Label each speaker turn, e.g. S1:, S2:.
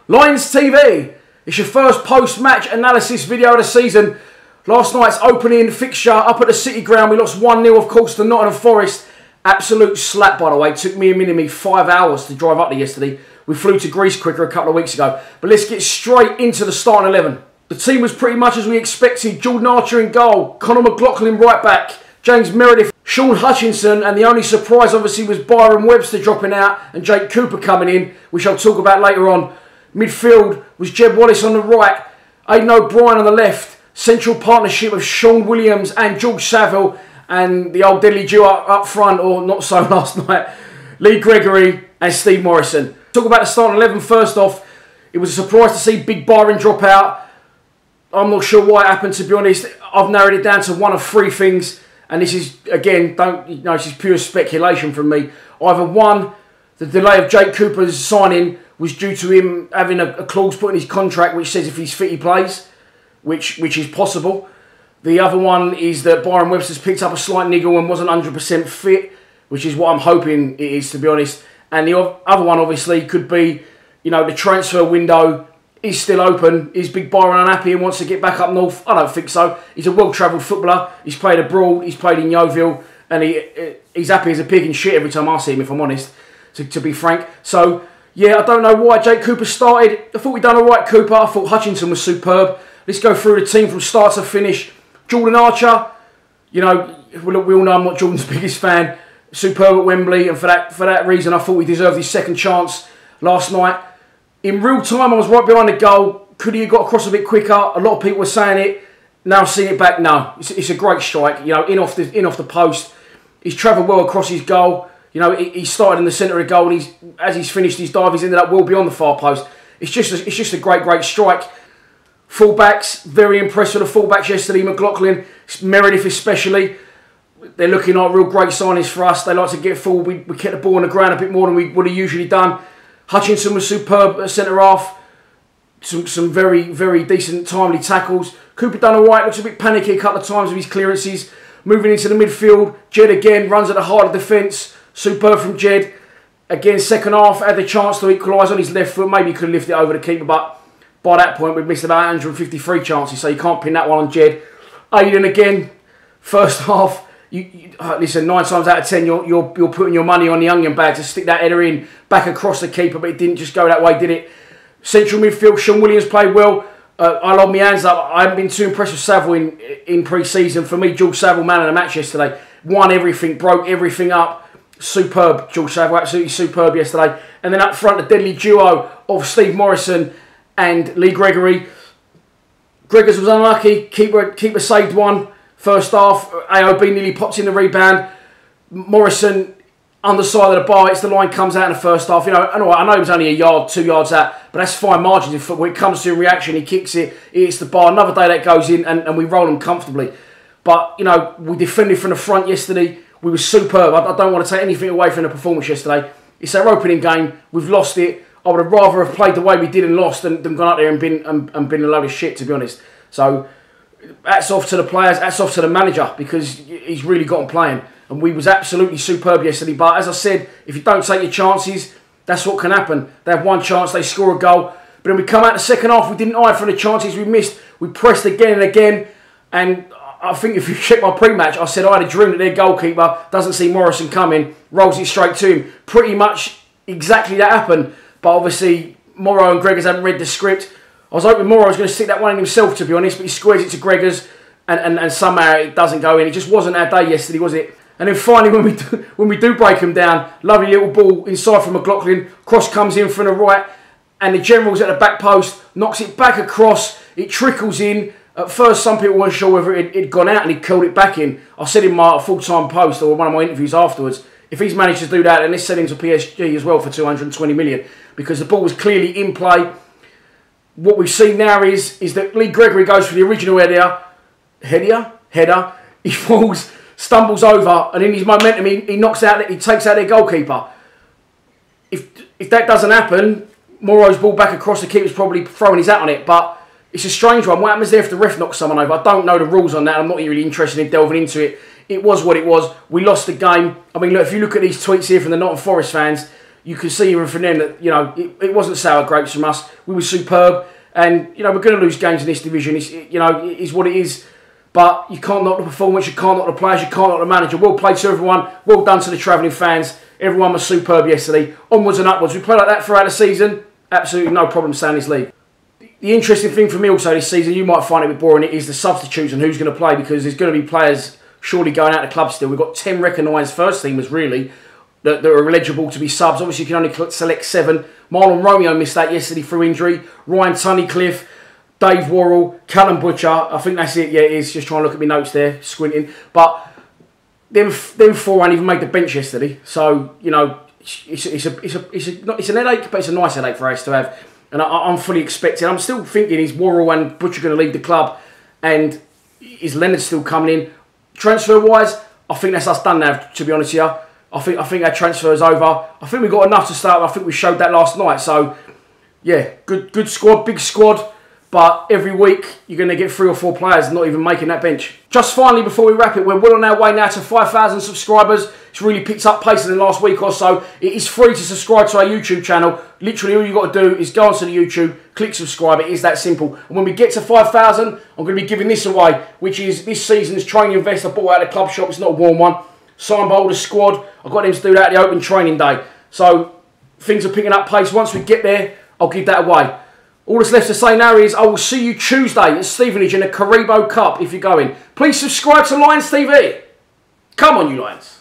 S1: Lions TV, it's your first post-match analysis video of the season. Last night's opening fixture up at the City Ground, we lost 1-0 of course to Nottingham Forest. Absolute slap, by the way. It took me and 5 hours to drive up there yesterday. We flew to Greece quicker a couple of weeks ago. But let's get straight into the starting 11. The team was pretty much as we expected. Jordan Archer in goal, Conor McLaughlin right back, James Meredith, Sean Hutchinson, and the only surprise obviously was Byron Webster dropping out and Jake Cooper coming in, which I'll talk about later on. Midfield was Jed Wallace on the right, Aidan O'Brien on the left, central partnership of Sean Williams and George Saville, and the old deadly duo up front, or not so last night, Lee Gregory and Steve Morrison. Talk about the starting 11 first off. It was a surprise to see Big Byron drop out. I'm not sure why it happened, to be honest. I've narrowed it down to one of three things, and this is, again, this is pure speculation from me. Either one, the delay of Jake Cooper's signing was due to him having a clause put in his contract which says if he's fit he plays, which is possible. The other one is that Byron Webster's picked up a slight niggle and wasn't 100% fit, which is what I'm hoping it is, to be honest. And the other one obviously could be, the transfer window is still open. Is Big Byron unhappy and wants to get back up north? I don't think so. He's a well-travelled footballer. He's played abroad. He's played in Yeovil. And he's happy as a pig in shit every time I see him, if I'm honest, to be frank. So, yeah, I don't know why Jake Cooper started. I thought we'd done all right, Cooper. I thought Hutchinson was superb. Let's go through the team from start to finish. Jordan Archer, we all know I'm not Jordan's biggest fan. Superb at Wembley, and for that reason, I thought he deserved his second chance last night. In real time, I was right behind the goal. Could he have got across a bit quicker? A lot of people were saying it. Now seeing it back, no. It's a great strike. In off the post. He's travelled well across his goal. He started in the centre of the goal, and as he's finished his dive, he's ended up well beyond the far post. It's just a great strike. Fullbacks, very impressed with the fullbacks yesterday. McLaughlin, Meredith especially. They're looking like real great signings for us. They like to get forward. We kept the ball on the ground a bit more than we would have usually done. Hutchinson was superb at centre half. Some very, very decent, timely tackles. Cooper done all right. Looks a bit panicky a couple of times with his clearances. Moving into the midfield. Jed again runs at the heart of defence. Superb from Jed. Again, second half, had the chance to equalise on his left foot. Maybe he could have lifted it over the keeper, but by that point, we'd missed about 153 chances, so you can't pin that one on Jed. Aidan again, first half. Listen, 9 times out of 10, you're putting your money on the onion bag to stick that header in back across the keeper, but it didn't just go that way, did it? Central midfield, Sean Williams played well. I'll hold my hands up. I haven't been too impressed with Saville in pre-season. For me, George Saville, man of the match yesterday. Won everything, broke everything up. Superb, George Saville, absolutely superb yesterday. And then up front, the deadly duo of Steve Morrison and Lee Gregory. Gregors was unlucky. Keeper saved one. First half, AOB nearly popped in the rebound. Morrison, underside of the bar, hits the line, comes out in the first half. I know it was only a yard, 2 yards out, but that's fine margins in football. It comes to a reaction, he kicks it, he hits the bar. Another day that goes in, and we roll them comfortably. But, we defended from the front yesterday. We were superb. I don't want to take anything away from the performance yesterday. It's our opening game. We've lost it. I would have rather have played the way we did and lost than gone out there and been a load of shit, to be honest. So, hats off to the players, hats off to the manager, because he's really got them playing. And we was absolutely superb yesterday. But as I said, if you don't take your chances, that's what can happen. They have one chance, they score a goal. But then we come out the second half, we didn't hide from the chances we missed. We pressed again and again. And I think if you check my pre-match, I said I had a dream that their goalkeeper doesn't see Morrison coming, rolls it straight to him. Pretty much exactly that happened. But obviously, Morrow and Gregors haven't read the script. I was hoping Morrow was going to stick that one in himself, to be honest, but he squares it to Gregors, and somehow it doesn't go in. It just wasn't our day yesterday, was it? And then finally, when we do break him down, lovely little ball inside from McLaughlin, cross comes in from the right, and the general's at the back post, knocks it back across, it trickles in. At first, some people weren't sure whether it'd gone out, and he curled it back in. I said in my full-time post, or one of my interviews afterwards, if he's managed to do that, then let's sell him to PSG as well for 220 million, because the ball was clearly in play. What we've seen now is that Lee Gregory goes for the original header, he falls, stumbles over, and in his momentum he knocks out, he takes out their goalkeeper. If that doesn't happen, Morrow's ball back across, the keeper's probably throwing his hat on it, but it's a strange one. What happens there if the ref knocks someone over? I don't know the rules on that. I'm not really interested in delving into it. It was what it was. We lost the game. I mean, look, if you look at these tweets here from the Nottingham Forest fans, you can see even from them that, you know, it wasn't sour grapes from us. We were superb. And, you know, we're going to lose games in this division. It's, you know, it is what it is. But you can't knock the performance, you can't knock the players, you can't knock the manager. Well played to everyone. Well done to the travelling fans. Everyone was superb yesterday. Onwards and upwards. We play like that throughout the season. Absolutely no problem staying in this league. The interesting thing for me also this season, you might find it a bit boring, it is the substitutes and who's going to play, because there's going to be players surely going out of the club still. We've got 10 recognised first teamers really that are eligible to be subs. Obviously you can only select 7. Marlon Romeo missed that yesterday through injury. Ryan Tunnicliffe, Dave Worrell, Callum Butcher. I think that's it. Yeah, it is. Just trying to look at my notes there, squinting. But them 4 ain't even made the bench yesterday. So, you know, it's an headache, but it's a nice headache for us to have. And I'm fully expecting. I'm still thinking, is Worrell and Butcher going to leave the club? And is Leonard still coming in? Transfer-wise, I think that's us done now, to be honest with you. I think our transfer is over. I think we've got enough to start. I think we showed that last night. So, yeah, good squad, big squad. But every week, you're going to get 3 or 4 players not even making that bench. Just finally, before we wrap it, we're well on our way now to 5,000 subscribers. It's really picked up pace in the last week or so. It is free to subscribe to our YouTube channel. Literally, all you've got to do is go onto the YouTube, click subscribe. It is that simple. And when we get to 5,000, I'm going to be giving this away, which is this season's training vest I bought out of the club shop. It's not a warm one. Signed by all the squad. I got them to do that at the open training day. So, things are picking up pace. Once we get there, I'll give that away. All that's left to say now is I will see you Tuesday at Stevenage in the Caribou Cup if you're going. Please subscribe to Lions TV. Come on, you Lions.